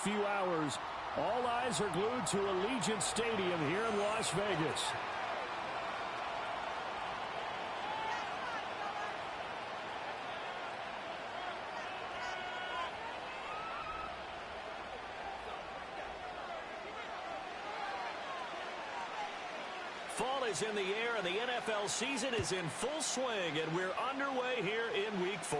few hours, all eyes are glued to Allegiant Stadium here in Las Vegas. Fall is in the air, and the NFL season is in full swing, and we're underway here in Week 4.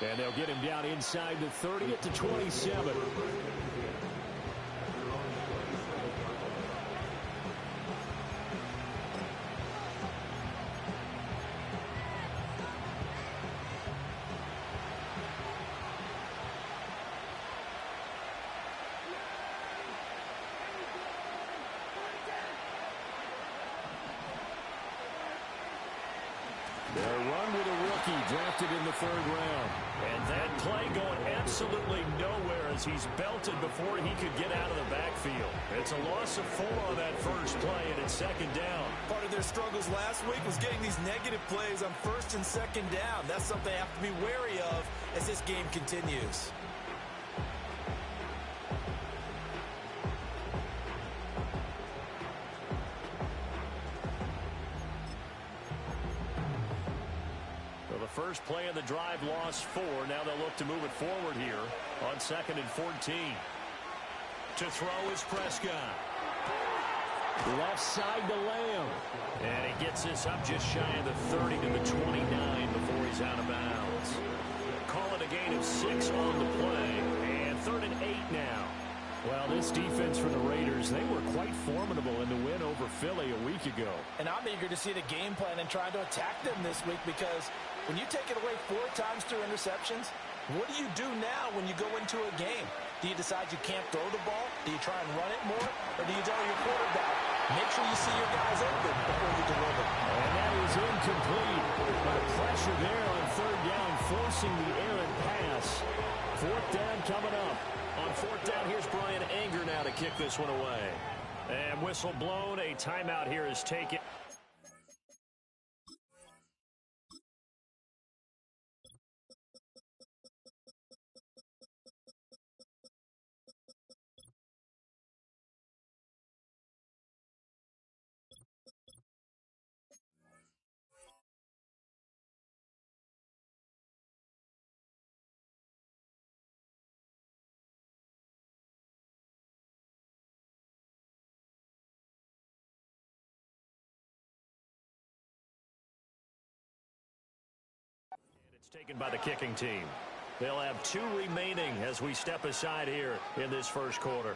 And they'll get him down inside the 30 at the 27. They'll run with a rookie drafted in the 3rd round. And that play going absolutely nowhere as he's belted before he could get out of the backfield. It's a loss of 4 on that first play, and it's 2nd down. Part of their struggles last week was getting these negative plays on 1st and 2nd down. That's something they have to be wary of as this game continues. First play of the drive, lost 4. Now they'll look to move it forward here on 2nd and 14. To throw is Prescott. Left side to Lamb. And he gets this up just shy of the 30 to the 29 before he's out of bounds. Call it a gain of 6 on the play. And 3rd and 8 now. Well, this defense for the Raiders, they were quite formidable in the win over Philly a week ago. And I'm eager to see the game plan and trying to attack them this week, because when you take it away 4 times through interceptions, what do you do now when you go into a game? Do you decide you can't throw the ball? Do you try and run it more? Or do you tell your quarterback, make sure you see your guys open before you deliver? And that is incomplete. But pressure there on 3rd down, forcing the errant pass. 4th down coming up. On 4th down, here's Brian Anger now to kick this one away. And whistle blown. A timeout here is taken. Taken by the kicking team. They'll have 2 remaining as we step aside here in this first quarter.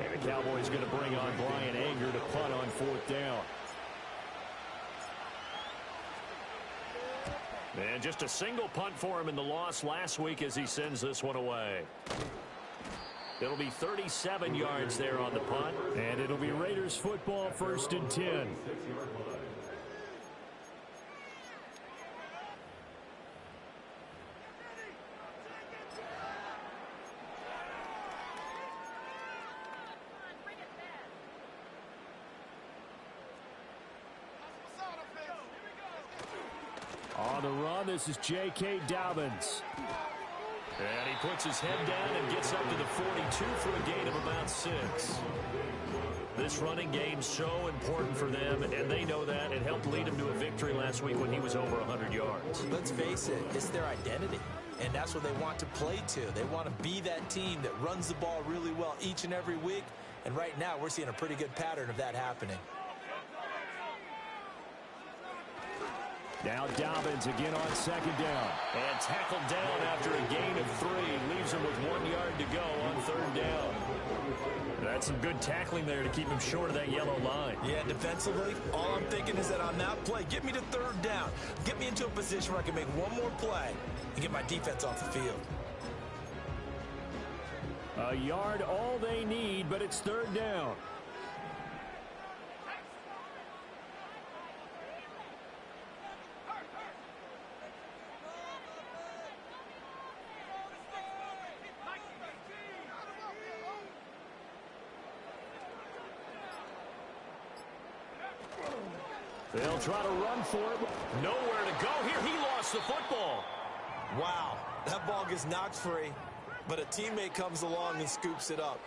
And the Cowboys going to bring on Brian Anger to punt on 4th down. And just a single punt for him in the loss last week as he sends this one away. It'll be 37 yards there on the punt. And it'll be Raiders football, 1st and 10. On the run, this is J.K. Dobbins. And he puts his head down and gets up to the 42 for a gain of about 6. This running game's so important for them, and they know that. It helped lead them to a victory last week when he was over 100 yards. Let's face it, it's their identity, and that's what they want to play to. They want to be that team that runs the ball really well each and every week, and right now we're seeing a pretty good pattern of that happening. Now Dobbins again on 2nd down. And tackled down after a gain of 3. Leaves him with 1 yard to go on 3rd down. That's some good tackling there to keep him short of that yellow line. Yeah, defensively, all I'm thinking is that on that play, get me to 3rd down. Get me into a position where I can make one more play and get my defense off the field. A yard all they need, but it's 3rd down. They'll try to run for it. Nowhere to go here. He lost the football. Wow, that ball gets knocked free, but a teammate comes along and scoops it up.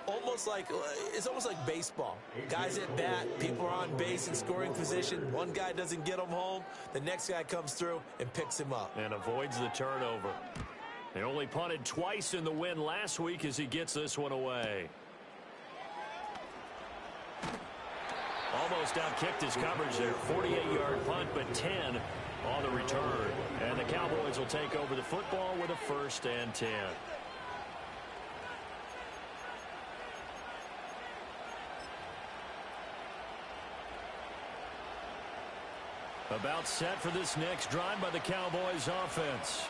It's almost like baseball. Guys at bat, people are on base in scoring position. One guy doesn't get him home. The next guy comes through and picks him up. And avoids the turnover. They only punted twice in the win last week as he gets this one away. Almost outkicked his coverage there. 48-yard punt, but 10 on the return. And the Cowboys will take over the football with a 1st and 10. About set for this next drive by the Cowboys offense.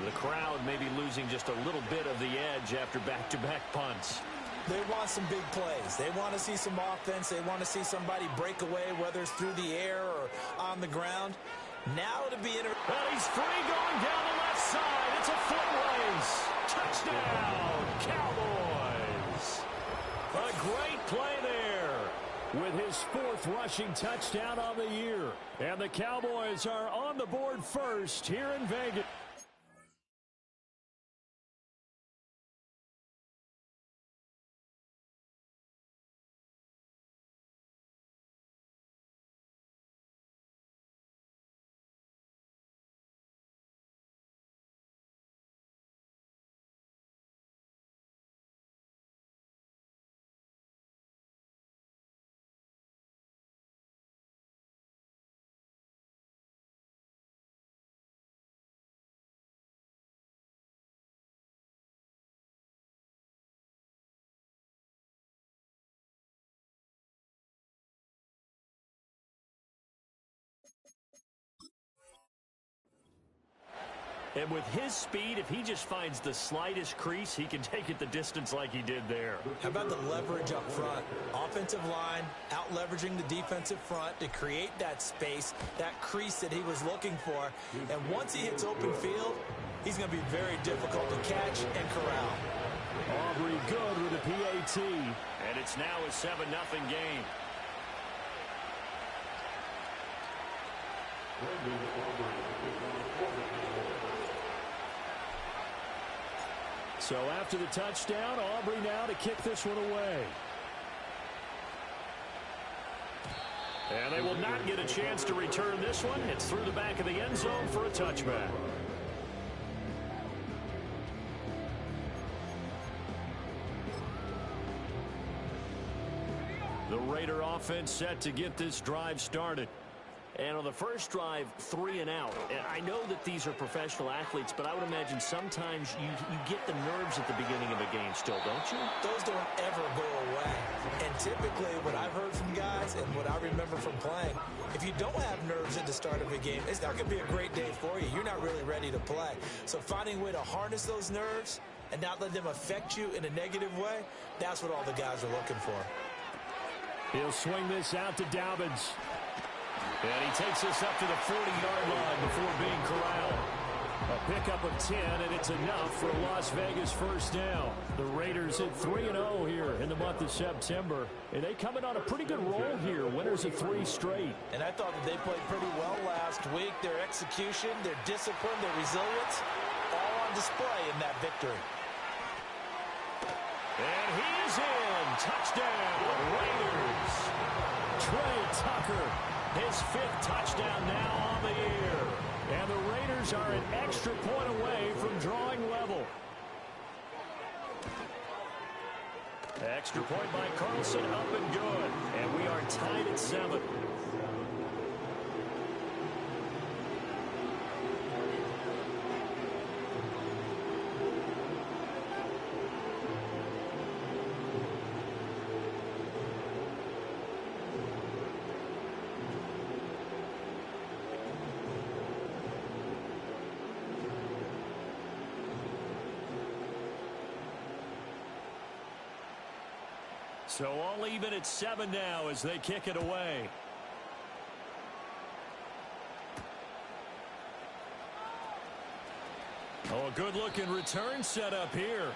The crowd may be losing just a little bit of the edge after back-to-back punts. They want some big plays. They want to see some offense. They want to see somebody break away, whether it's through the air or on the ground. Now to be in. And he's free going down the left side. It's a foot race. Touchdown, Cowboys. A great play there with his 4th rushing touchdown on the year. And the Cowboys are on the board first here in Vegas. And with his speed, if he just finds the slightest crease, he can take it the distance like he did there. How about the leverage up front? Offensive line out-leveraging the defensive front to create that space, that crease that he was looking for. And once he hits open field, he's going to be very difficult to catch and corral. Aubrey good with a PAT. And it's now a 7-0 game. So after the touchdown, Aubrey now to kick this one away. And they will not get a chance to return this one. It's through the back of the end zone for a touchback. The Raider offense set to get this drive started. And on the first drive, 3 and out. And I know that these are professional athletes, but I would imagine sometimes you get the nerves at the beginning of a game still, don't you? Those don't ever go away. And typically what I've heard from guys and what I remember from playing, if you don't have nerves at the start of a game, it's not going to be a great day for you. You're not really ready to play. So finding a way to harness those nerves and not let them affect you in a negative way, that's what all the guys are looking for. He'll swing this out to Dobbins. And he takes this up to the 40-yard line before being corralled. A pickup of 10, and it's enough for a Las Vegas first down. The Raiders hit 3-0 here in the month of September. And they come in on a pretty good roll here, winners of 3 straight. And I thought that they played pretty well last week. Their execution, their discipline, their resilience, all on display in that victory. And he is in. Touchdown, Raiders. Trey Tucker. His 5th touchdown now on the year. And the Raiders are an extra point away from drawing level. Extra point by Carlson, up and good. And we are tied at 7. So all even at 7 now as they kick it away. Oh, a good-looking return set up here.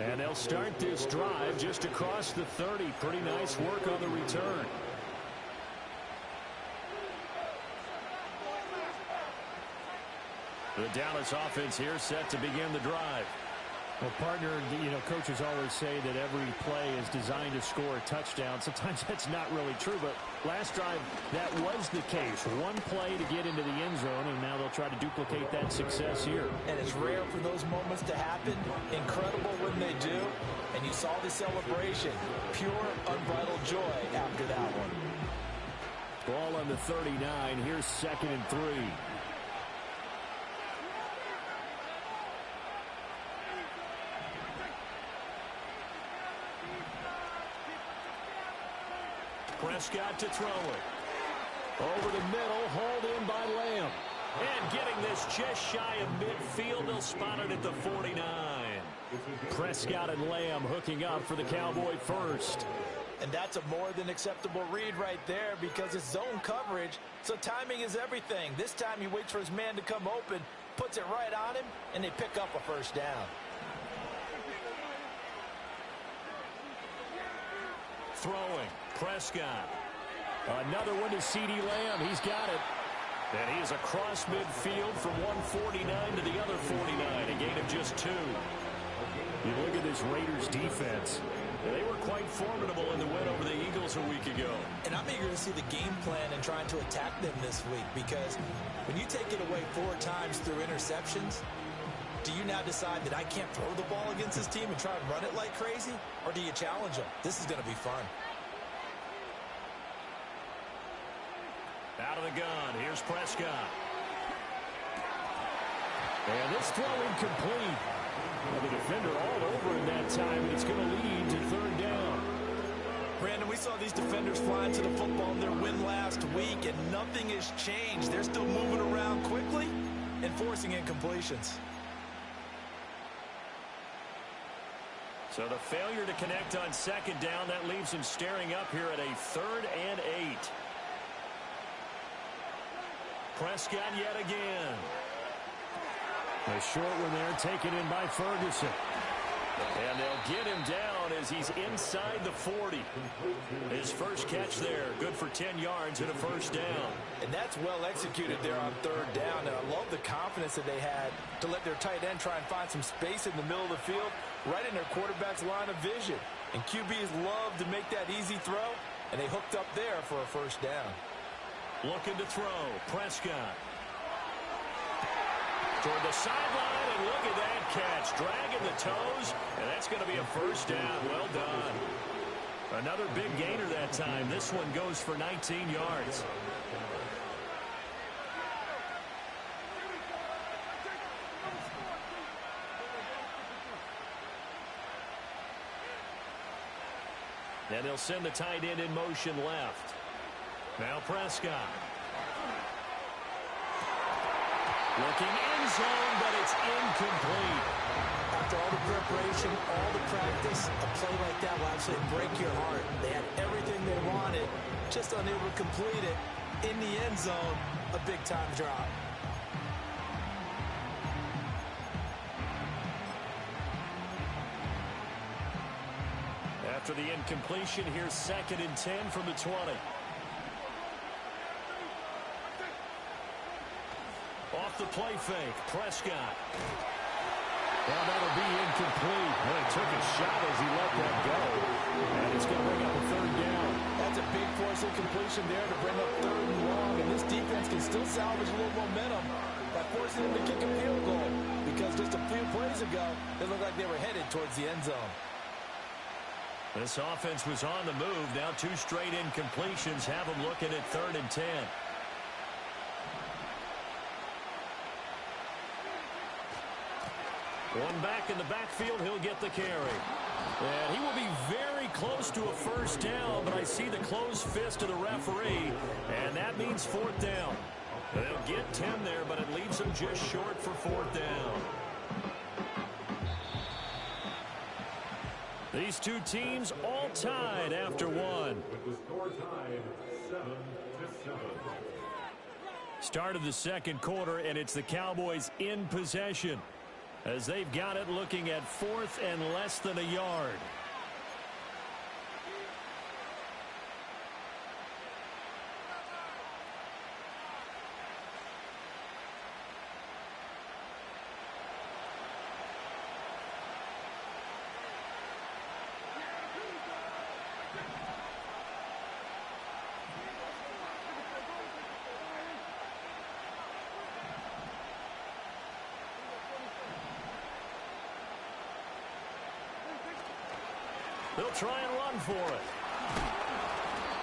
And they'll start this drive just across the 30. Pretty nice work on the return. The Dallas offense here set to begin the drive. Well, partner, coaches always say that every play is designed to score a touchdown. Sometimes that's not really true, but last drive, that was the case. One play to get into the end zone, and now they'll try to duplicate that success here. And it's rare for those moments to happen. Incredible when they do. And you saw the celebration. Pure, unbridled joy after that one. Ball on the 39. Here's 2nd and 3. Prescott to throw it. Over the middle, hauled in by Lamb. And getting this just shy of midfield, they'll spot it at the 49. Prescott and Lamb hooking up for the Cowboy first. And that's a more than acceptable read right there because it's zone coverage, so timing is everything. This time he waits for his man to come open, puts it right on him, and they pick up a first down. Throwing. Prescott. Another one to CeeDee Lamb. He's got it. And he is across midfield from 149 to the other 49. A gain of just 2. You look at this Raiders defense. They were quite formidable in the win over the Eagles a week ago. And I'm eager to see the game plan and trying to attack them this week because when you take it away 4 times through interceptions, do you now decide that I can't throw the ball against this team and try and run it like crazy? Or do you challenge them? This is going to be fun. Out of the gun, here's Prescott. And this throw incomplete. Well, the defender all over in that time, and it's going to lead to 3rd down. Brandon, we saw these defenders flying to the football in their win last week, and nothing has changed. They're still moving around quickly and forcing incompletions. So the failure to connect on 2nd down, that leaves him staring up here at a 3rd and 8. Prescott yet again. A short one there taken in by Ferguson. And they'll get him down as he's inside the 40. His first catch there, good for 10 yards and a first down. And that's well executed there on 3rd down. And I love the confidence that they had to let their tight end try and find some space in the middle of the field, right in their quarterback's line of vision. And QBs love to make that easy throw, and they hooked up there for a first down. Looking to throw. Prescott. Toward the sideline, and look at that catch. Dragging the toes, and that's going to be a first down. Well done. Another big gainer that time. This one goes for 19 yards. And they'll send the tight end in motion left. Now Prescott. Looking end zone, but it's incomplete. After all the preparation, all the practice, a play like that will actually break your heart. They had everything they wanted, just unable to complete it. In the end zone, a big-time drop. After the incompletion, here's 2nd and 10 from the 20. Off the play fake, Prescott. Well, that'll be incomplete. Well, he took a shot as he let that go. And it's going to bring up a 3rd down. That's a big force incompletion there to bring up 3rd and long. And this defense can still salvage a little momentum by forcing them to kick a field goal. Because just a few plays ago, it looked like they were headed towards the end zone. This offense was on the move. Now 2 straight incompletions have them looking at 3rd and 10. One back in the backfield, he'll get the carry. And he will be very close to a first down, but I see the closed fist of the referee, and that means 4th down. They'll get 10 there, but it leaves them just short for 4th down. These two teams all tied after one. Start of the 2nd quarter, and it's the Cowboys in possession as they've got it looking at 4th and less than a yard. He'll try and run for it.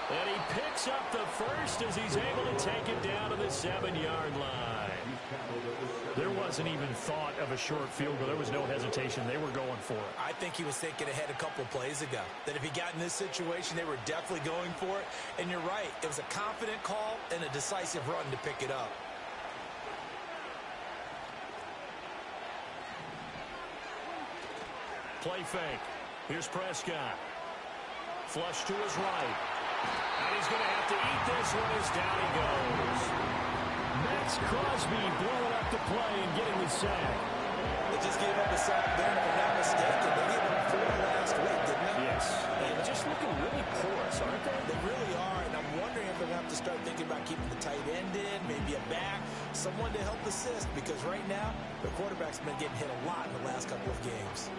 And he picks up the first as he's able to take it down to the 7-yard line. There wasn't even thought of a short field goal. There was no hesitation. They were going for it. I think he was thinking ahead a couple of plays ago, that if he got in this situation, they were definitely going for it. And you're right. It was a confident call and a decisive run to pick it up. Play fake. Here's Prescott. Flush to his right. And he's going to have to eat this one as down he goes. Max Crosby blowing up the play and getting the sack. They just gave up a sack there, if I'm not mistaken. They gave up 4 last week, didn't they? Yes. And just looking really porous, aren't they? They really are, and I'm wondering if they're going to have to start thinking about keeping the tight end in, maybe a back, someone to help assist, because right now, the quarterback's been getting hit a lot in the last couple of games.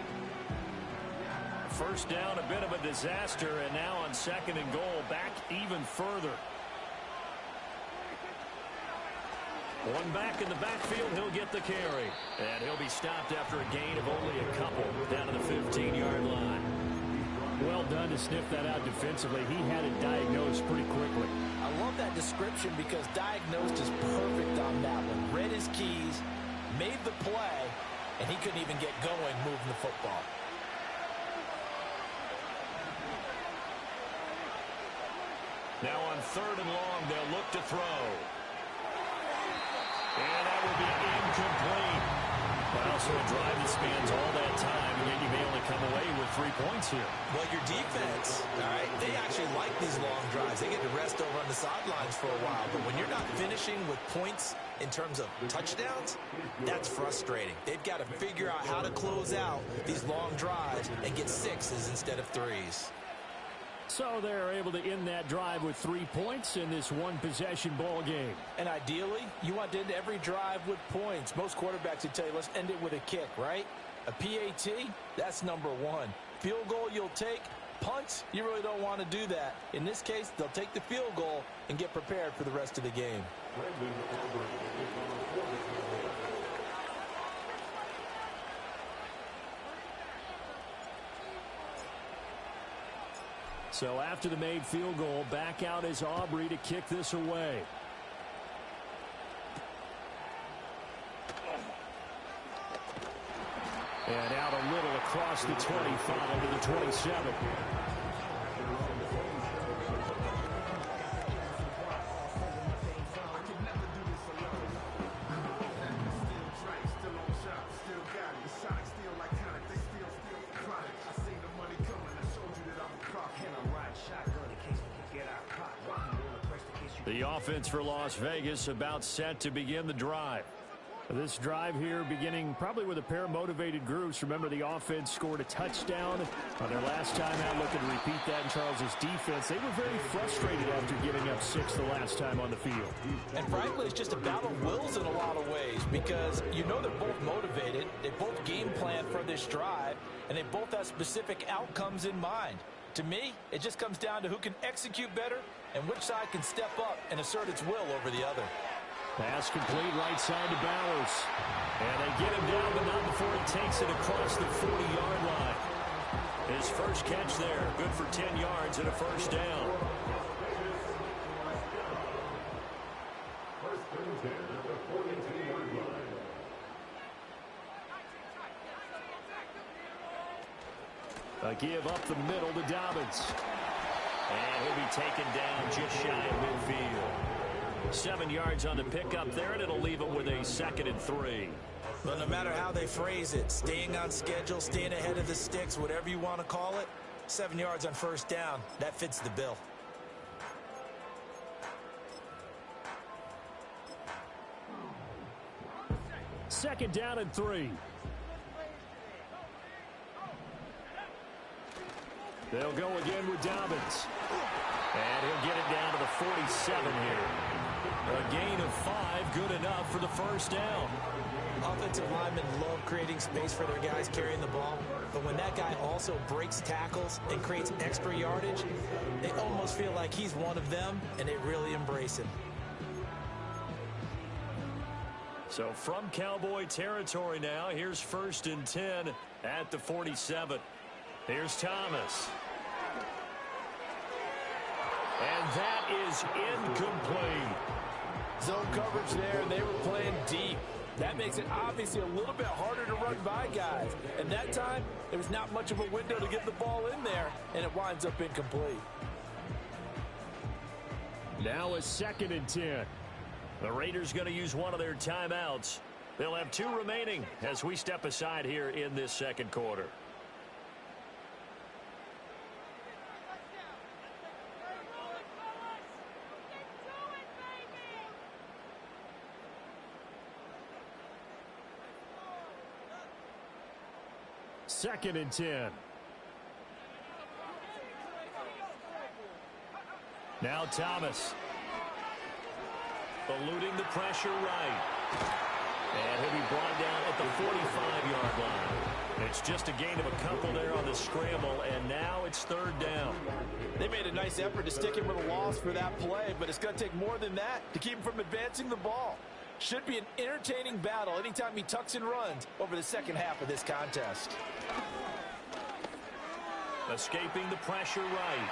First down, a bit of a disaster, and now on 2nd and goal, back even further. One back in the backfield, he'll get the carry. And he'll be stopped after a gain of only a couple down to the 15-yard line. Well done to sniff that out defensively. He had it diagnosed pretty quickly. I love that description because diagnosed is perfect on that one. Read his keys, made the play, and he couldn't even get going moving the football. Now on 3rd and long, they'll look to throw. And that will be incomplete. Well, so a drive that spans all that time, and yet you may only come away with 3 points here. Well, your defense, all right, they actually like these long drives. They get to rest over on the sidelines for a while. But when you're not finishing with points in terms of touchdowns, that's frustrating. They've got to figure out how to close out these long drives and get 6s instead of 3s. So they're able to end that drive with 3 points in this one-possession ball game. And ideally, you want to end every drive with points. Most quarterbacks would tell you, let's end it with a kick, right? A PAT, that's number 1. Field goal you'll take. Punts, you really don't want to do that. In this case, they'll take the field goal and get prepared for the rest of the game. So after the made field goal, back out is Aubrey to kick this away. And out a little across the 25 to the 27. The offense for Las Vegas about set to begin the drive. This drive here beginning probably with a pair of motivated groups. Remember, the offense scored a touchdown on their last time out. Looking to repeat that in Charles's defense. They were very frustrated after giving up 6 the last time on the field. And frankly, it's just a battle of wills in a lot of ways because you know they're both motivated. They both game plan for this drive, and they both have specific outcomes in mind. To me, it just comes down to who can execute better and which side can step up and assert its will over the other. Pass complete right side to Bowers. And they get him down, but not before he takes it across the 40-yard line. His first catch there, good for 10 yards and a first down. A give up the middle to Dobbins. And he'll be taken down just shy of midfield. 7 yards on the pickup there, and it'll leave him with a 2nd and 3. Well, no matter how they phrase it, staying on schedule, staying ahead of the sticks, whatever you want to call it, 7 yards on first down, that fits the bill. Second down and 3. They'll go again with Dobbins. And he'll get it down to the 47 here. A gain of 5, good enough for the first down. Offensive linemen love creating space for their guys carrying the ball, but when that guy also breaks tackles and creates extra yardage, they almost feel like he's one of them, and they really embrace him. So from Cowboy territory now, here's 1st and 10 at the 47. Here's Thomas. And that is incomplete. Zone coverage there, they were playing deep. That makes it obviously a little bit harder to run by guys. And that time, there was not much of a window to get the ball in there, and it winds up incomplete. Now a 2nd and 10. The Raiders going to use one of their timeouts. They'll have 2 remaining as we step aside here in this second quarter. Second and 10. Now Thomas. Eluding the pressure right. And he'll be brought down at the 45-yard line. It's just a gain of a couple there on the scramble, and now it's 3rd down. They made a nice effort to stick him with a loss for that play, but it's going to take more than that to keep him from advancing the ball. Should be an entertaining battle anytime he tucks and runs over the second half of this contest. Escaping the pressure right.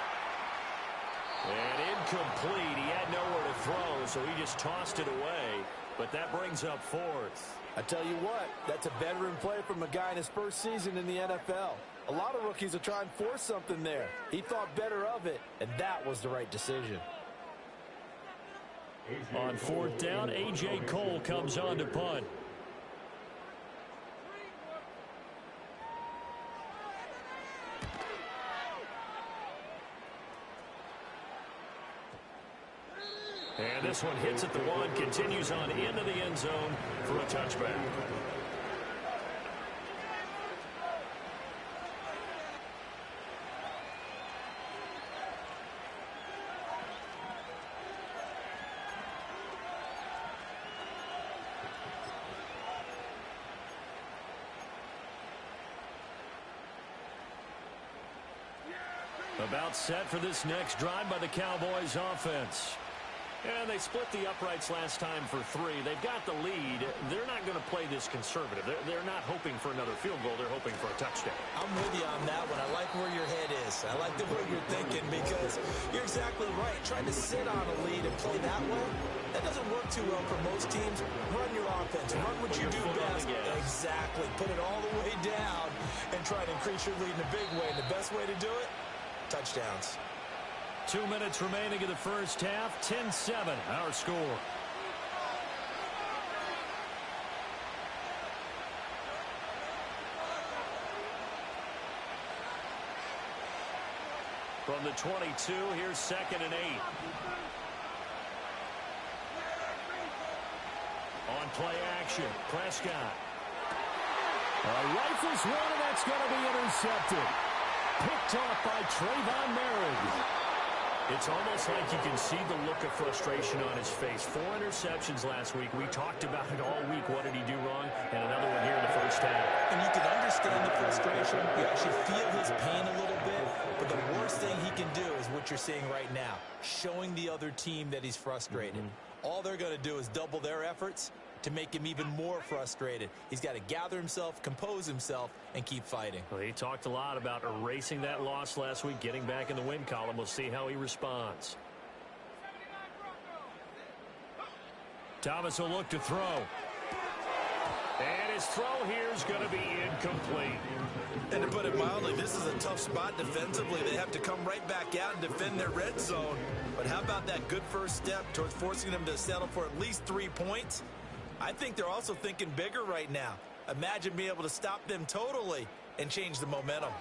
And incomplete. He had nowhere to throw, so he just tossed it away. But that brings up 4th. I tell you what, that's a veteran play from a guy in his first season in the NFL. A lot of rookies will try and force something there. He thought better of it, and that was the right decision. On 4th down, A.J. Cole comes on to punt. And this one hits at the 1, continues on into the end zone for a touchback. About set for this next drive by the Cowboys offense. And they split the uprights last time for 3. They've got the lead. They're not going to play this conservative. They're not hoping for another field goal. They're hoping for a touchdown. I'm with you on that one. I like where your head is. I like the way you're thinking because you're exactly right. Trying to sit on a lead and play that way, that doesn't work too well for most teams. Run your offense. Run what you do best. Exactly. Put it all the way down and try to increase your lead in a big way. And the best way to do it, touchdowns. 2 minutes remaining in the first half. 10-7, our score. From the 22, here's 2nd and 8. On play action, Prescott. Rifles one, and that's going to be intercepted. Picked off by Trayvon Merritt. It's almost like you can see the look of frustration on his face. 4 interceptions last week. We talked about it all week. What did he do wrong? And another one here in the first half. And you can understand the frustration. You actually feel his pain a little bit. But the worst thing he can do is what you're seeing right now, showing the other team that he's frustrated. All they're going to do is double their efforts to make him even more frustrated. He's got to gather himself, compose himself, and keep fighting. Well, he talked a lot about erasing that loss last week, getting back in the win column. We'll see how he responds. Thomas will look to throw. And his throw here is going to be incomplete. And to put it mildly, this is a tough spot defensively. They have to come right back out and defend their red zone. But how about that good first step towards forcing them to settle for at least 3 points? I think they're also thinking bigger right now. Imagine being able to stop them totally and change the momentum.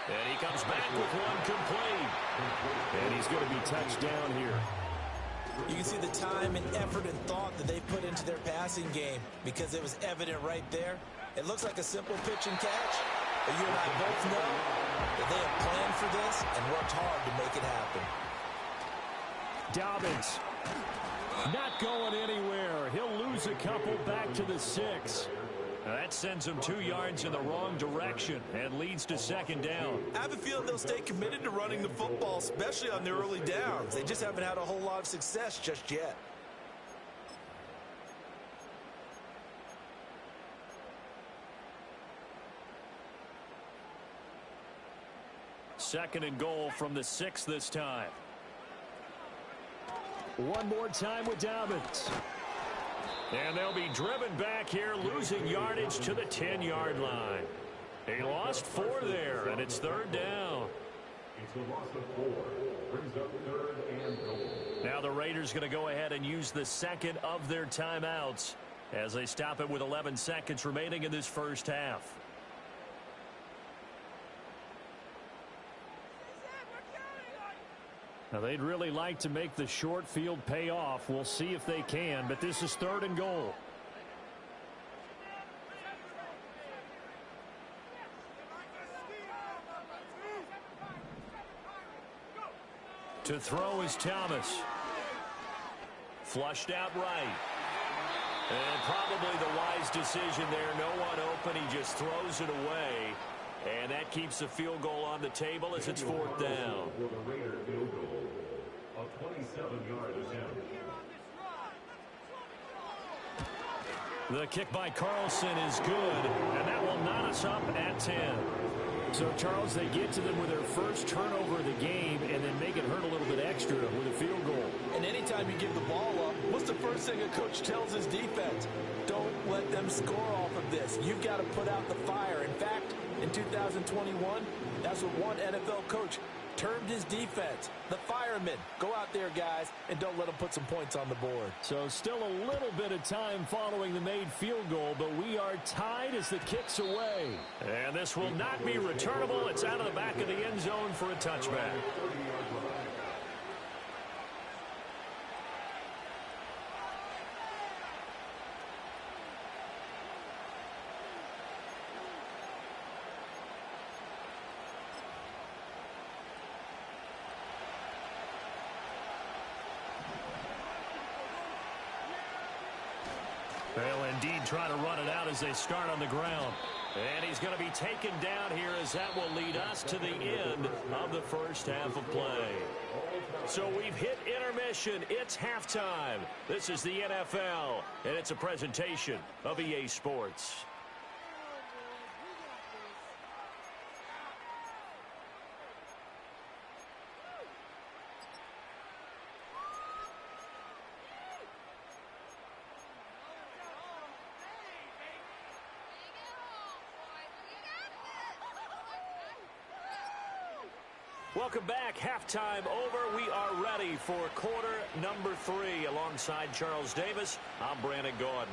And he comes back with one complete. And he's going to be touched down here. You can see the time and effort and thought that they put into their passing game because it was evident right there. It looks like a simple pitch and catch, but you and I both know that they have planned for this and worked hard to make it happen. Dobbins not going anywhere. He'll lose a couple back to the 6. Now that sends him 2 yards in the wrong direction and leads to 2nd down. I have a feeling they'll stay committed to running the football, especially on their early downs. They just haven't had a whole lot of success just yet. second and goal from the 6 this time. One more time with Dobbins. And they'll be driven back here, losing yardage to the 10-yard line. They lost 4 there, and it's third down. It's a loss of 4. Brings up third and goal. Now the Raiders going to go ahead and use the second of their timeouts as they stop it with 11 seconds remaining in this first half. Now, they'd really like to make the short field pay off. We'll see if they can, but this is third and goal. To throw is Thomas. Flushed out right. And probably the wise decision there. No one open. He just throws it away. And that keeps the field goal on the table as it's fourth down. For the Raider field goal, a 27-yard attempt. The kick by Carlson is good, and that will knot us up at 10. So, Charles, they get to them with their first turnover of the game and then make it hurt a little bit extra with a field goal. And anytime you give the ball up, what's the first thing a coach tells his defense? Don't let them score off of this. You've got to put out the fire. In fact, in 2021, that's what one NFL coach termed his defense. The firemen. Go out there, guys, and don't let them put some points on the board. So still a little bit of time following the made field goal, but we are tied as the kick's away. And this will not be returnable. It's out of the back of the end zone for a touchback. They'll indeed try to run it out as they start on the ground. And he's going to be taken down here as that will lead us to the end of the first half of play. So we've hit intermission. It's halftime. This is the NFL, and it's a presentation of EA Sports. Welcome back. Halftime over. We are ready for quarter number 3. Alongside Charles Davis, I'm Brandon Gordon.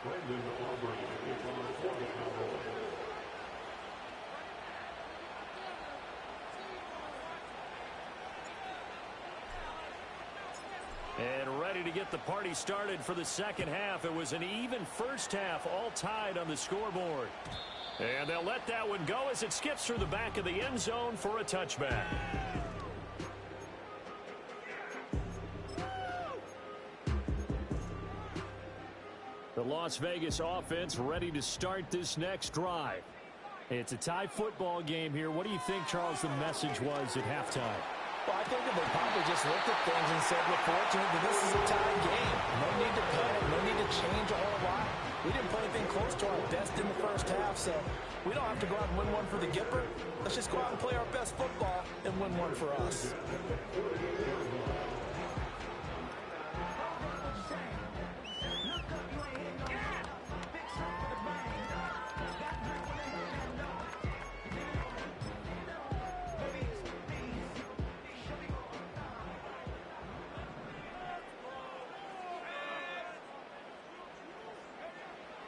Brandon Aubrey is on for the Cowboys. And ready to get the party started for the second half. It was an even first half, all tied on the scoreboard. And they'll let that one go as it skips through the back of the end zone for a touchback. The Las Vegas offense ready to start this next drive. It's a tie football game here. What do you think, Charles, the message was at halftime? Well, I think that they probably just looked at things and said, we're fortunate that this is a tie game. No need to panic. No need to change a whole lot. We didn't play anything close to our best in the first half, so we don't have to go out and win one for the Gipper. Let's just go out and play our best football and win one for us.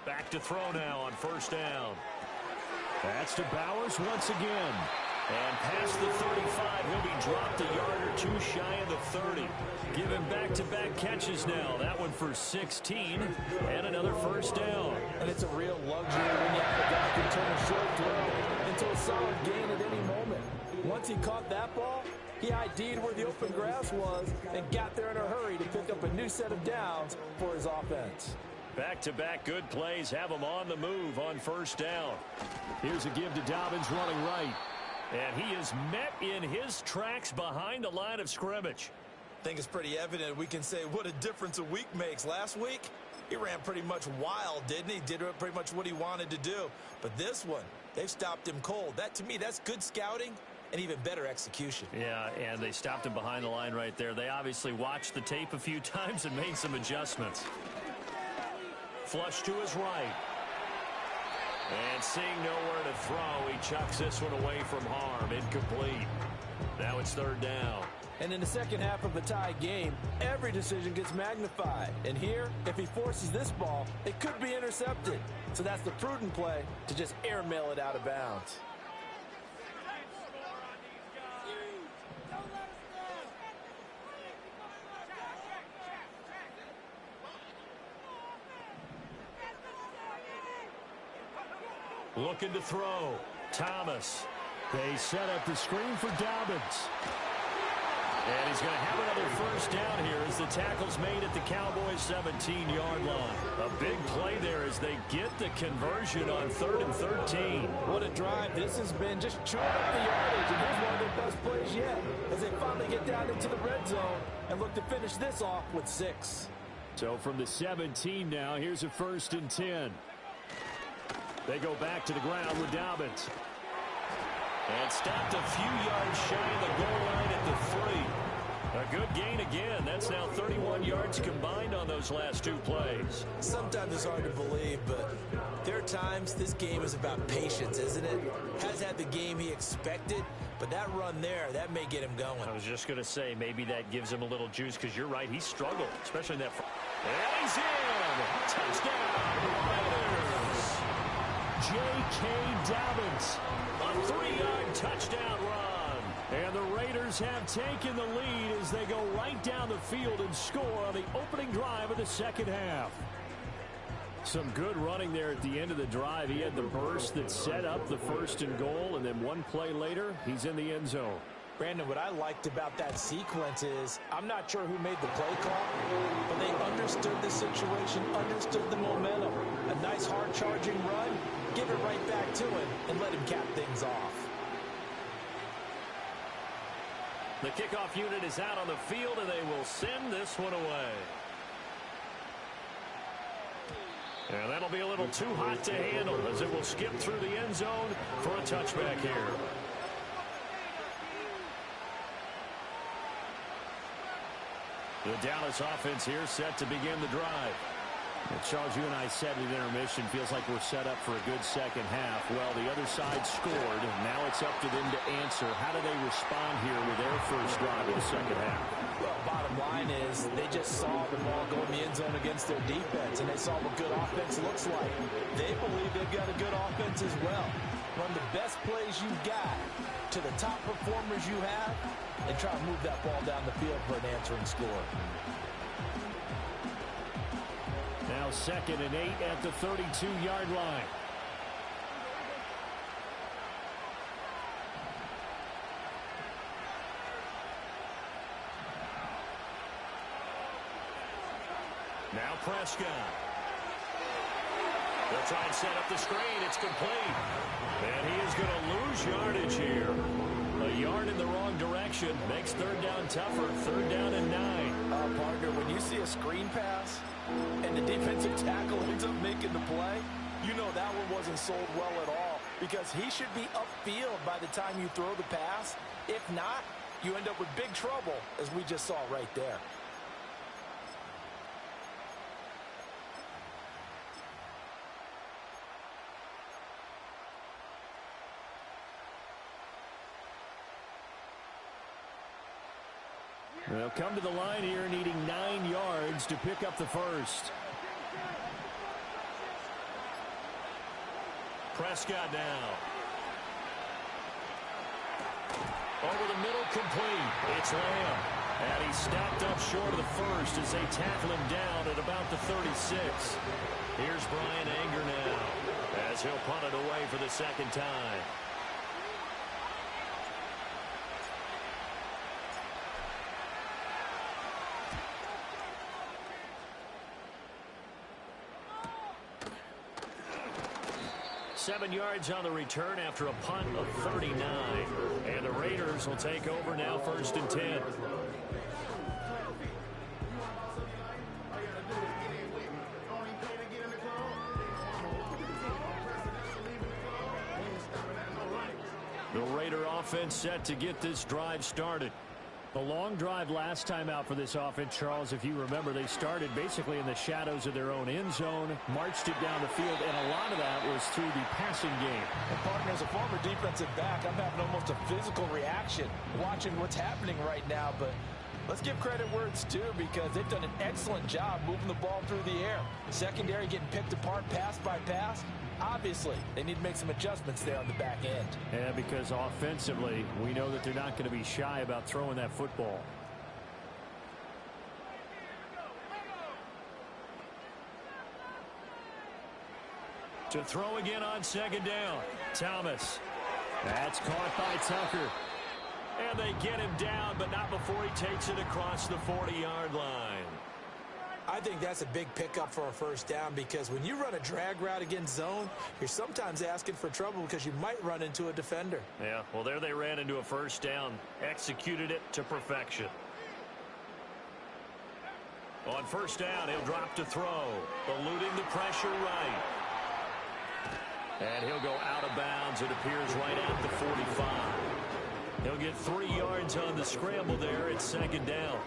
Back to throw now on first down. That's to Bowers once again. And past the 35, he'll be dropped a yard or two shy of the 30. Give him back-to-back catches now. That one for 16 and another first down. And it's a real luxury when you have a guy who can turn a short throw into a solid gain at any moment. Once he caught that ball, he ID'd where the open grass was and got there in a hurry to pick up a new set of downs for his offense. Back-to-back good plays have them on the move on first down. Here's a give to Dobbins running right. And he is met in his tracks behind the line of scrimmage. I think it's pretty evident we can say what a difference a week makes. Last week, he ran pretty much wild, didn't he? Did pretty much what he wanted to do. But this one, they've stopped him cold. That, to me, that's good scouting and even better execution. Yeah, and they stopped him behind the line right there. They obviously watched the tape a few times and made some adjustments. Flush to his right. And seeing nowhere to throw, he chucks this one away from harm. Incomplete. Now it's third down. And in the second half of a tie game, every decision gets magnified. And here, if he forces this ball, it could be intercepted. So that's the prudent play to just airmail it out of bounds. Looking to throw. Thomas. They set up the screen for Dobbins. And he's going to have another first down here as the tackle's made at the Cowboys' 17-yard line. A big play there as they get the conversion on 3rd and 13. What a drive this has been, just chewing up the yardage. And here's one of their best plays yet as they finally get down into the red zone and look to finish this off with 6. So from the 17 now, here's a 1st and 10. They go back to the ground with Dobbins. And stopped a few yards shy of the goal line at the 3. A good gain again. That's now 31 yards combined on those last 2 plays. Sometimes it's hard to believe, but there are times this game is about patience, isn't it? Has had the game he expected, but that run there, that may get him going. I was just going to say, maybe that gives him a little juice, because you're right, he struggled, especially in that. And he's in! Touchdown, Raiders! J.K. Dobbins. A 3-yard touchdown run. And the Raiders have taken the lead as they go right down the field and score on the opening drive of the second half. Some good running there at the end of the drive. He had the burst that set up the 1st and goal, and then one play later, he's in the end zone. Brandon, what I liked about that sequence is, I'm not sure who made the play call, but they understood the situation, understood the momentum. A nice hard-charging run, give it right back to him, and let him cap things off. The kickoff unit is out on the field, and they will send this one away. And that'll be a little too hot to handle as it will skip through the end zone for a touchback here. The Dallas offense here set to begin the drive. And Charles, you and I said at intermission, feels like we're set up for a good second half. Well, the other side scored. Now it's up to them to answer. How do they respond here with their first drive of the second half? Well, bottom line is they just saw the ball go in the end zone against their defense, and they saw what good offense looks like. They believe they've got a good offense as well. Run the best plays you've got to the top performers you have, and try to move that ball down the field for an answering score. Now 2nd and 8 at the 32-yard line. Now Prescott. They'll try and set up the screen. It's complete. And he is going to lose yardage here. A yard in the wrong direction makes 3rd down tougher. 3rd down and 9. Partner, when you see a screen pass and the defensive tackle ends up making the play, you know that one wasn't sold well at all, because he should be upfield by the time you throw the pass. If not, you end up with big trouble, as we just saw right there. They'll come to the line here needing 9 yards to pick up the first. Prescott now. Over the middle, complete. It's Lamb. And he's stopped up short of the first as they tackle him down at about the 36. Here's Brian Anger now as he'll punt it away for the 2nd time. 7 yards on the return after a punt of 39. And the Raiders will take over now, 1st and 10. The Raider offense set to get this drive started. The long drive last time out for this offense, Charles, if you remember, they started basically in the shadows of their own end zone, marched it down the field, and a lot of that was through the passing game. And partner, as a former defensive back, I'm having almost a physical reaction watching what's happening right now, but let's give credit where it's due because they've done an excellent job moving the ball through the air. Secondary getting picked apart pass by pass. Obviously, they need to make some adjustments there on the back end. Yeah, because offensively, we know that they're not going to be shy about throwing that football. To throw again on 2nd down. Thomas. That's caught by Tucker. And they get him down, but not before he takes it across the 40-yard line. I think that's a big pickup for a 1st down because when you run a drag route against zone, you're sometimes asking for trouble because you might run into a defender. Yeah, well, there they ran into a 1st down, executed it to perfection. On 1st down, he'll drop to throw, eluding the pressure right. And he'll go out of bounds, it appears, right at the 45. He'll get 3 yards on the scramble there at 2nd down.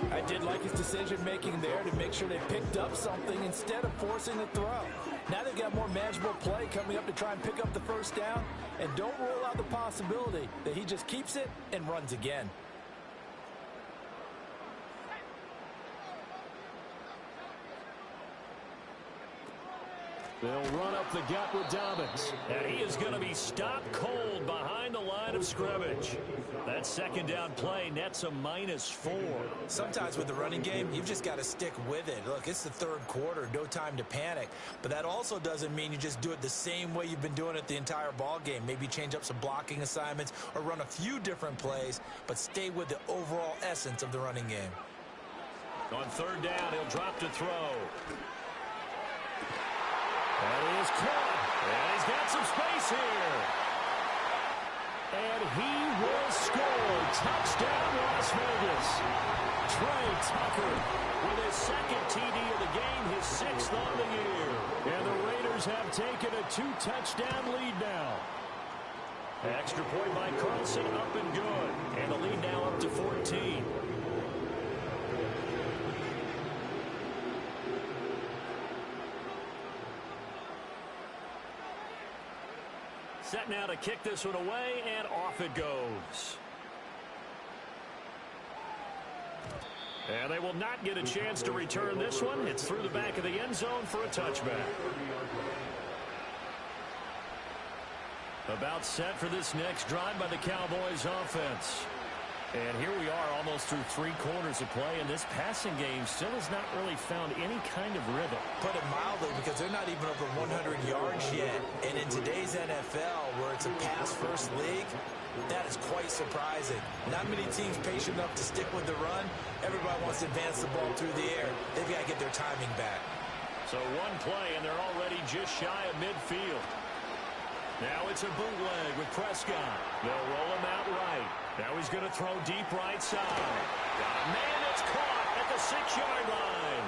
I did like his decision-making there to make sure they picked up something instead of forcing the throw. Now they've got more manageable play coming up to try and pick up the 1st down, and don't rule out the possibility that he just keeps it and runs again. They'll run up the gut with Dobbins. And he is going to be stopped cold behind the line of scrimmage. That 2nd down play nets a -4. Sometimes with the running game, you've just got to stick with it. Look, it's the 3rd quarter, no time to panic. But that also doesn't mean you just do it the same way you've been doing it the entire ball game. Maybe change up some blocking assignments or run a few different plays, but stay with the overall essence of the running game. On 3rd down, he'll drop to throw. And he is caught. And he's got some space here. And he will score. Touchdown, Las Vegas. Trey Tucker with his 2nd TD of the game, his 6th on the year. And the Raiders have taken a 2-touchdown lead now. Extra point by Carlson, up and good. And the lead now up to 14. Set now to kick this one away, and off it goes. And they will not get a chance to return this one. It's through the back of the end zone for a touchback. About set for this next drive by the Cowboys offense. And here we are almost through 3 quarters of play, and this passing game still has not really found any kind of rhythm. Put it mildly, because they're not even over 100 yards yet. And in today's NFL, where it's a pass-first league, that is quite surprising. Not many teams patient enough to stick with the run. Everybody wants to advance the ball through the air. They've got to get their timing back. So one play, and they're already just shy of midfield. Now it's a bootleg with Prescott. They'll roll him out right. Now he's going to throw deep right side. Got a man that's caught at the 6-yard line.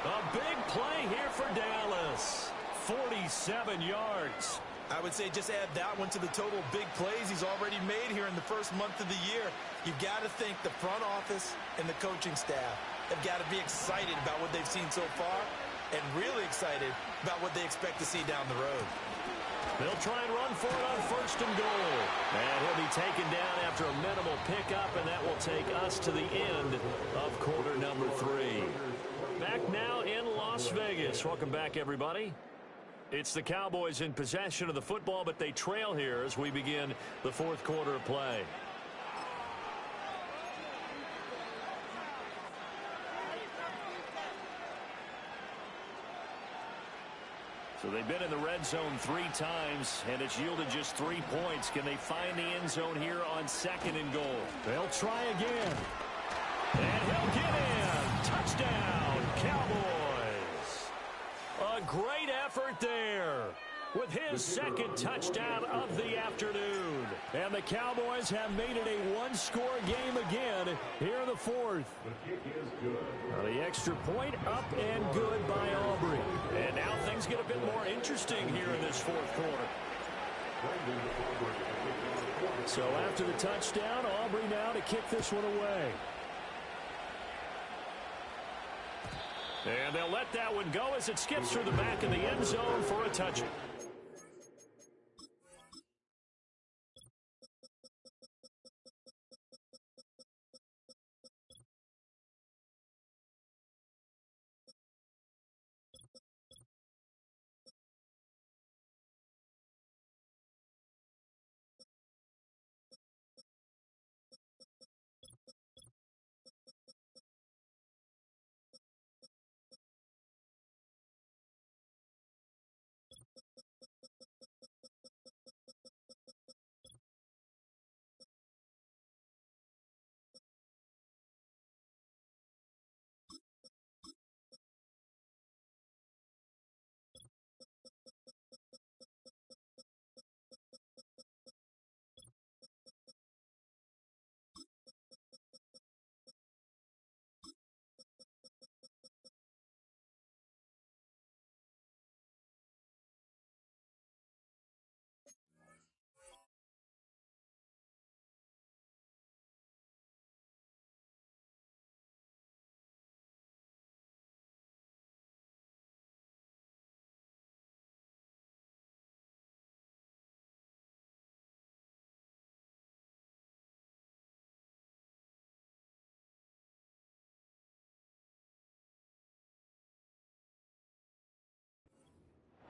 A big play here for Dallas. 47 yards. I would say just add that one to the total big plays he's already made here in the first month of the year. You've got to think the front office and the coaching staff have got to be excited about what they've seen so far and really excited about what they expect to see down the road. They'll try and run for it on 1st and goal. And he'll be taken down after a minimal pickup, and that will take us to the end of quarter number 3. Back now in Las Vegas. Welcome back, everybody. It's the Cowboys in possession of the football, but they trail here as we begin the 4th quarter of play. So they've been in the red zone 3 times, and it's yielded just 3 points. Can they find the end zone here on 2nd and goal? They'll try again. And he'll get in. Touchdown, Cowboys. A great effort there. with his second touchdown of the afternoon. And the Cowboys have made it a one-score game again here in the fourth. The kick is good. The extra point up and good by Aubrey. And now things get a bit more interesting here in this fourth quarter. So after the touchdown, Aubrey now to kick this one away. And they'll let that one go as it skips through the back of the end zone for a touchdown.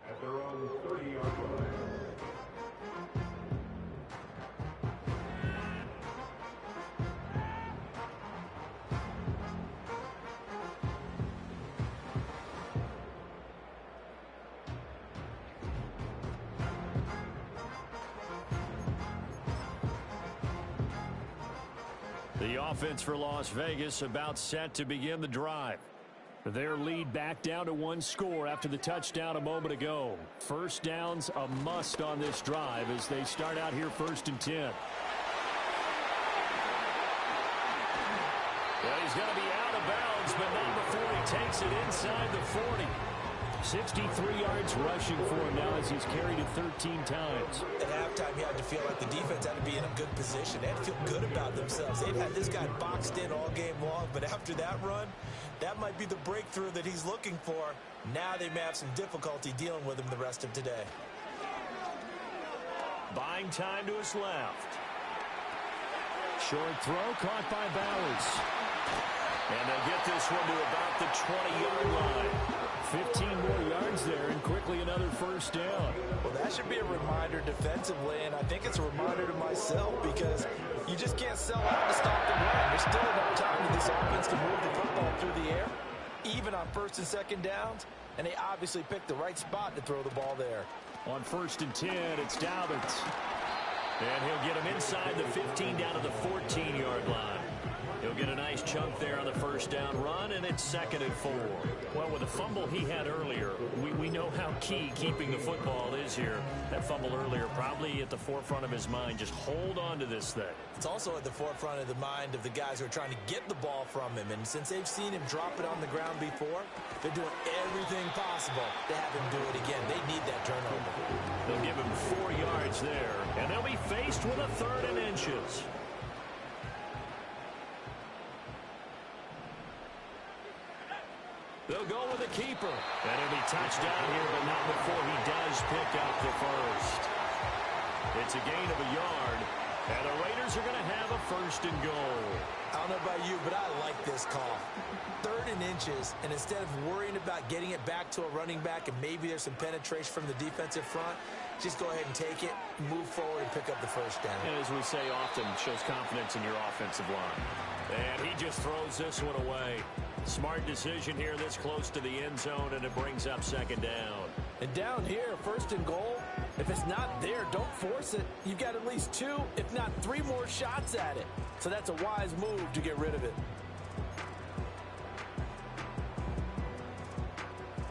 At their own 30-yard line. The offense for Las Vegas about set to begin the drive. Their lead back down to one score after the touchdown a moment ago. First down's a must on this drive as they start out here 1st and 10. Well, he's going to be out of bounds, but not before he takes it inside the 40. 63 yards rushing for him now as he's carried it 13 times. At halftime, you had to feel like the defense had to be in a good position. They had to feel good about themselves. They'd had this guy boxed in all game long, but after that run, that might be the breakthrough that he's looking for. Now they may have some difficulty dealing with him the rest of today. Buying time to his left. Short throw caught by Bowers. And they'll get this one to about the 20-yard line. 15 more yards there and quickly another first down. Well, that should be a reminder defensively, and I think it's a reminder to myself because you just can't sell out to stop the run. There's still enough time in this offense to move the football through the air, even on 1st and 2nd downs, and they obviously picked the right spot to throw the ball there. On 1st and 10, it's Dobbins. And he'll get him inside the 15 down to the 14-yard line. He'll get a nice chunk there on the first down run, and it's 2nd and 4. Well, with the fumble he had earlier, we know how key keeping the football is here. That fumble earlier probably at the forefront of his mind. Just hold on to this thing. It's also at the forefront of the mind of the guys who are trying to get the ball from him. And since they've seen him drop it on the ground before, they're doing everything possible to have him do it again. They need that turnover. They'll give him 4 yards there, and they'll be faced with a 3rd and inches. They'll go with a keeper. And he'll be touched down here, but not before he does pick up the first. It's a gain of a yard, and the Raiders are going to have a 1st and goal. I don't know about you, but I like this call. 3rd and inches, and instead of worrying about getting it back to a running back and maybe there's some penetration from the defensive front, just go ahead and take it, move forward, and pick up the first down. And as we say often, shows confidence in your offensive line. And he just throws this one away. Smart decision here this close to the end zone, and it brings up 2nd down. And down here, 1st and goal, if it's not there, don't force it. You've got at least 2, if not 3 more shots at it. So that's a wise move to get rid of it.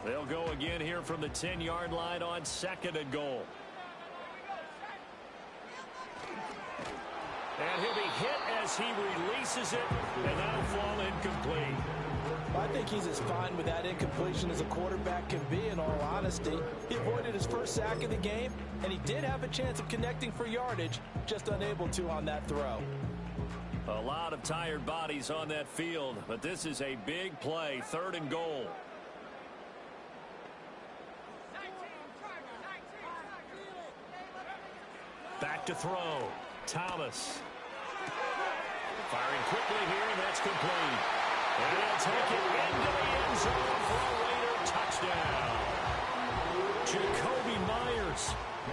They'll go again here from the 10-yard line on 2nd and goal. And he'll be hit as he releases it, and that'll fall incomplete. I think he's as fine with that incompletion as a quarterback can be, in all honesty. He avoided his first sack of the game, and he did have a chance of connecting for yardage, just unable to on that throw. A lot of tired bodies on that field, but this is a big play, 3rd and goal. Back to throw. Thomas. Firing quickly here, and that's complete. And he'll take it into the end zone for a Raider touchdown. Jacoby Myers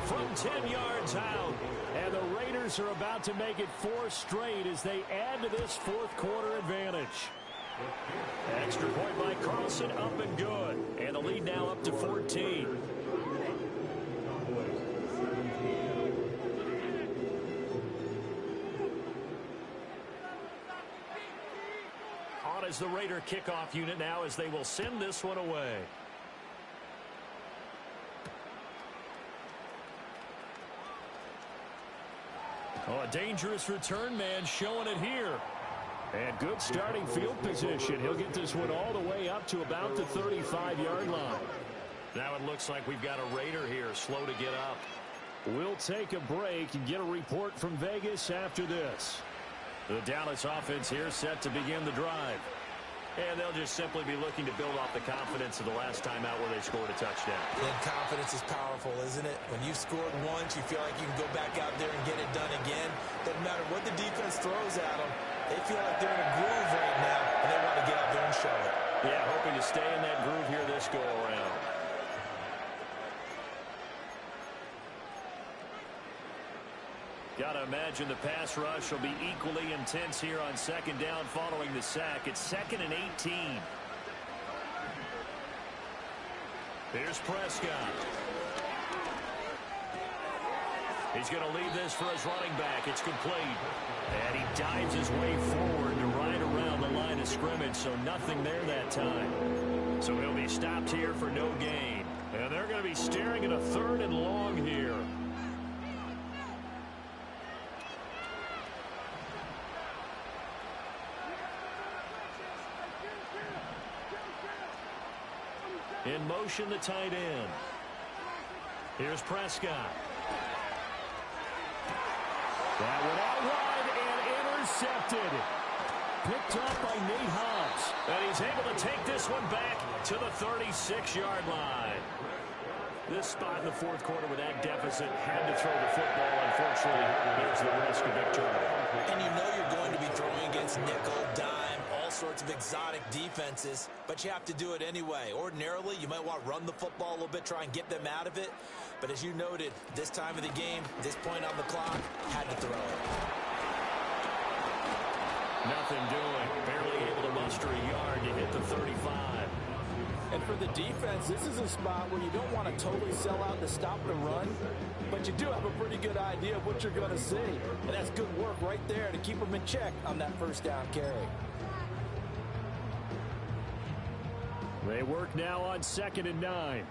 from 10 yards out. And the Raiders are about to make it 4 straight as they add to this 4th quarter advantage. Extra point by Carlson, up and good. And the lead now up to 14. On is the Raider kickoff unit now as they will send this one away. Oh, a dangerous return man showing it here. And good starting field position. He'll get this one all the way up to about the 35-yard line. Now it looks like we've got a Raider here, slow to get up. We'll take a break and get a report from Vegas after this. The Dallas offense here set to begin the drive. And they'll just simply be looking to build off the confidence of the last time out where they scored a touchdown. And confidence is powerful, isn't it? When you've scored once, you feel like you can go back out there and get it done again. Doesn't matter what the defense throws at them. They feel like they're in a groove right now, and they want to get out there and show it. Yeah, hoping to stay in that groove here this go-around. Got to imagine the pass rush will be equally intense here on 2nd down following the sack. It's 2nd and 18. Here's Prescott. He's going to leave this for his running back. It's complete. And he dives his way forward to right around the line of scrimmage, so nothing there that time. So he'll be stopped here for no gain. And they're going to be staring at a 3rd and long here. In motion, the tight end. Here's Prescott. That one out wide and intercepted. Picked up by Nate Hobbs. And he's able to take this one back to the 36-yard line. This spot in the 4th quarter with that deficit had to throw the football. Unfortunately, there's the risk of big turnover. And you know you're going to be throwing against nickel, dime, all sorts of exotic defenses, but you have to do it anyway. Ordinarily, you might want to run the football a little bit, try and get them out of it. But as you noted, this time of the game, this point on the clock, had to throw it. Nothing doing. Barely able to muster a yard to hit the 35. And for the defense, this is a spot where you don't want to totally sell out to stop the run, but you do have a pretty good idea of what you're going to see. And that's good work right there to keep them in check on that 1st down carry. They work now on 2nd and 9.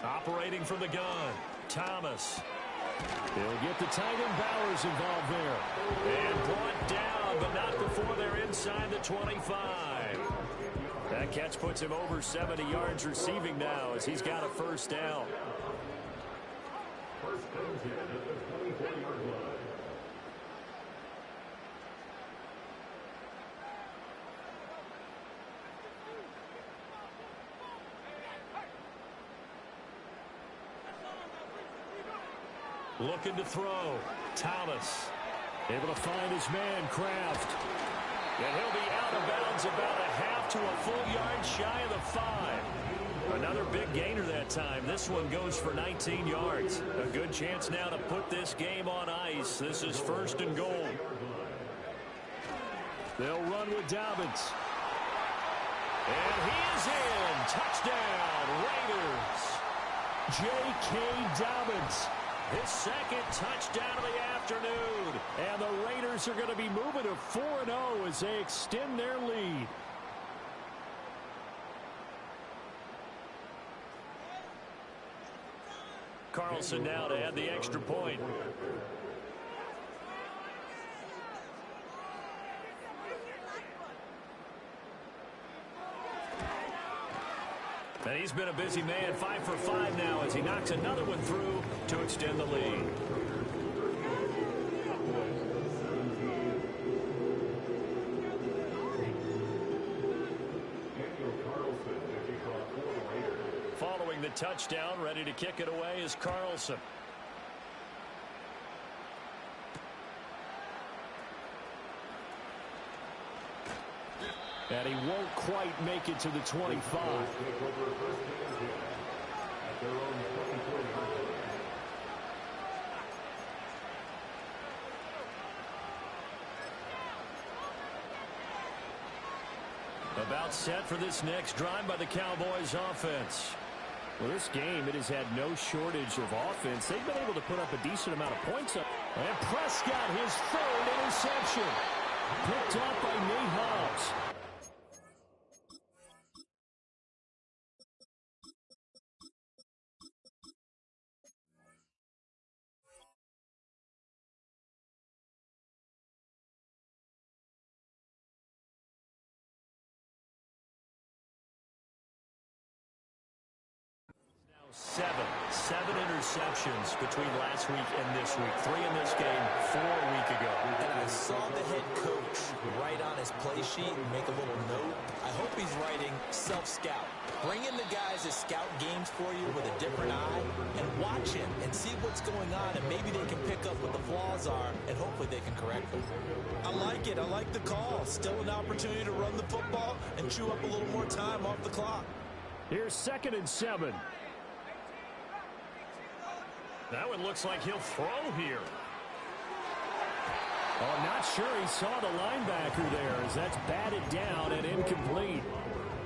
Operating from the gun, Thomas. They'll get the tight end Bowers involved there. And brought down, but not before they're inside the 25. That catch puts him over 70 yards receiving now as he's got a 1st down. First and 10 at the 24-yard line. Looking to throw. Thomas. Able to find his man, Kraft. And he'll be out of bounds about a half to a full yard shy of the 5. Another big gainer that time. This one goes for 19 yards. A good chance now to put this game on ice. This is 1st and goal. They'll run with Dobbins. And he is in. Touchdown, Raiders. J.K. Dobbins. His second touchdown of the afternoon. And the Raiders are going to be moving to 4-0 as they extend their lead. Carlson now to add the extra point. And he's been a busy man, 5 for 5 now as he knocks another one through to extend the lead. Following the touchdown, ready to kick it away is Carlson. And he won't quite make it to the 25. About set for this next drive by the Cowboys offense. Well, this game, it has had no shortage of offense. They've been able to put up a decent amount of points up. And Prescott, his third interception. Picked up by Nate Hobbs. Seven interceptions between last week and this week. 3 in this game, 4 a week ago. And I saw the head coach write on his play sheet and make a little note. I hope he's writing self-scout. Bring in the guys that scout games for you with a different eye and watch him and see what's going on, and maybe they can pick up what the flaws are, and hopefully they can correct them. I like it. I like the call. Still an opportunity to run the football and chew up a little more time off the clock. Here's 2nd and 7. That one looks like he'll throw here. Oh, not sure he saw the linebacker there as that's batted down and incomplete.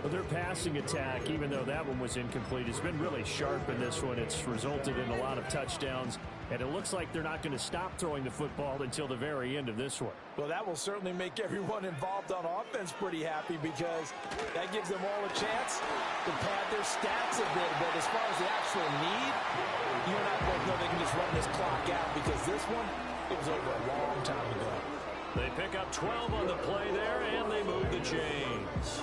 Well, their passing attack, even though that one was incomplete, has been really sharp in this one. It's resulted in a lot of touchdowns, and it looks like they're not going to stop throwing the football until the very end of this one. Well, that will certainly make everyone involved on offense pretty happy because that gives them all a chance to pad their stats a bit. But as far as the actual need, you and I both know they can just run this clock out because this one, it was over a long time ago. They pick up 12 on the play there, and they move the chains.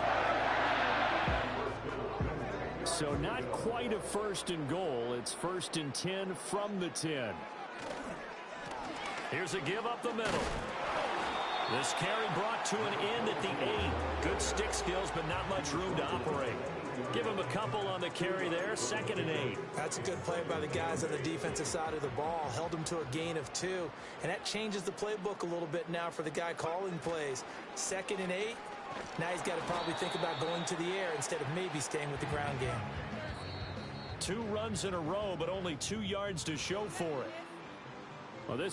So not quite a 1st and goal. It's 1st and 10 from the 10. Here's a give up the middle. This carry brought to an end at the 8. Good stick skills, but not much room to operate. Give him a couple on the carry there. 2nd and 8. That's a good play by the guys on the defensive side of the ball. Held him to a gain of 2. And that changes the playbook a little bit now for the guy calling plays. 2nd and 8. Now he's got to probably think about going to the air instead of maybe staying with the ground game. 2 runs in a row, but only 2 yards to show for it. Well, this